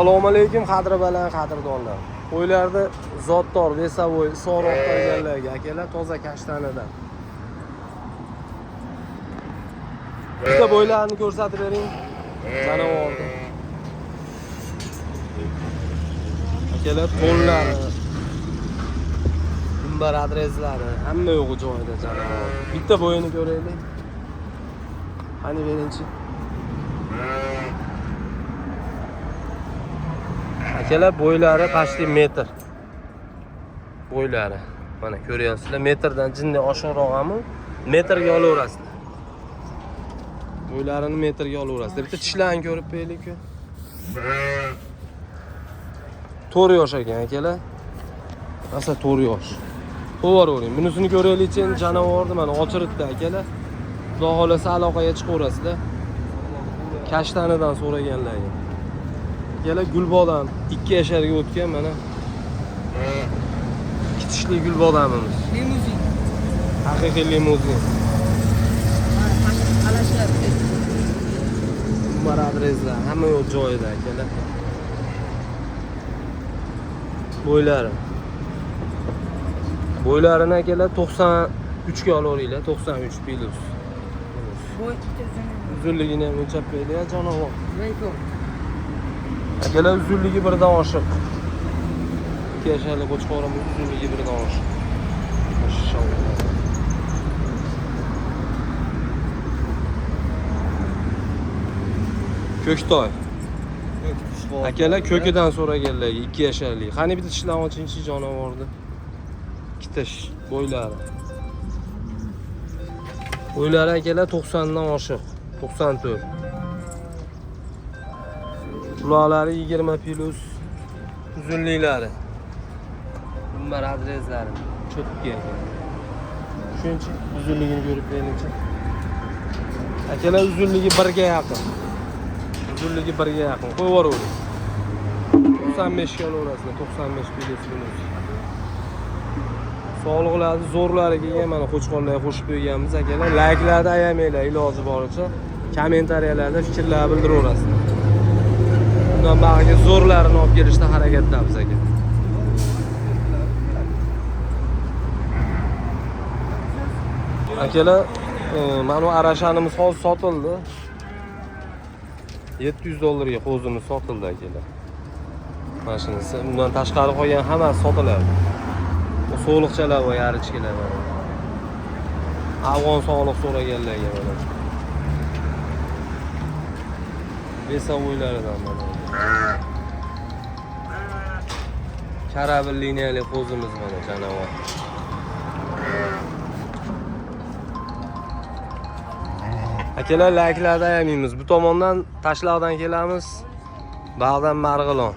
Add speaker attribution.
Speaker 1: Assalomu alaykum qadrbalan qadrdonlar. Qo'ylarda zotdor vesavoy sog'roq qilganlarga akalar toza kashtanidan. Bitta bo'ylarni ko'rsatib bering. Janovorni. Akalar to'nlari, gumbar adreslari hamma yo'g'i joyida janavor. Bitta bo'yini ko'raylik. Qani beringchi. Akalar bo'ylari pashti metr. Bo'ylari. Mana ko'ryapsizlar, metrdan jinni oshiqroq ham metrga olaverasizlar. Bo'ylarini metrga olaverasizlar. Bitta tishlarini ko'rib beraylik-ku. 4 yosh ekan akalar. Asa 4 yosh. Qo'yavering. Bunisini ko'raylik-chi, janovorni mana ochiritdi akalar. Xudo xolasa aloqaga chiqaverasizlar. Kashtanidan so'raganlarga. Akalar gulbodam 2 yasharga o'tgan mana. Kitishli gulbodamimiz.
Speaker 2: Limuzin.
Speaker 1: Haqiqiy limuzin. Numar adreslar hamma yo'q joyida akalar. Bo'ylari. Bo'ylarini akalar 93 ga olaveringlar, 93 plus. Uzunligini ham o'lchab beraylik, jonavor. Akalar uzunligi birdan oshiq. 2 yasharli qo'chqorimiz uzunligi birdan oshiq. Mashallah. Ko'ktoy. Akalar ko'kidan so'raganlarga 2 yasharli. Qani bitta tishlab ochingchi janovorni. Ikkita bo'ylari. Bo'ylari akalar 90 dan oshiq. 94. Quloqlari 20 plus. Uzunliklari. Bunlar adreslari. Cho'tki ekan. Shuncha uzunligini ko'rib beringchi. Akalar uzunligi 1 ga yaqin. Uzunligi 1 ga yaqin. Qo'yavering. 95 ga olaverasizlar, 95 plus minus. Sog'liqlarni zo'rlariga mana qo'chqorlarga qo'shib qo'yganmiz akalar. Layklarni ayamanglar iloji boricha. Kommentariyalarda fikrlar bildiraverasizlar. Bundan bag'riga zo'rlarini olib kelishda harakatdamiz aka. Akalar, mana bu arashanimiz hozir sotildi. $700 ga qo'zimiz sotildi akalar. Mana shunisi. Bundan tashqari qolgan hammasi sotiladi. Bu so'liqchalar va yarichkilar bor. Afg'on sog'liq so'raganlarga mana. Vesavoylaridan mana. Karabil liniyali qo'zimiz mana janavor. Akalar layklarda ayamaymiz. Bu tomondan Tashlaqdan kelamiz. Bag'dan Marg'ilon.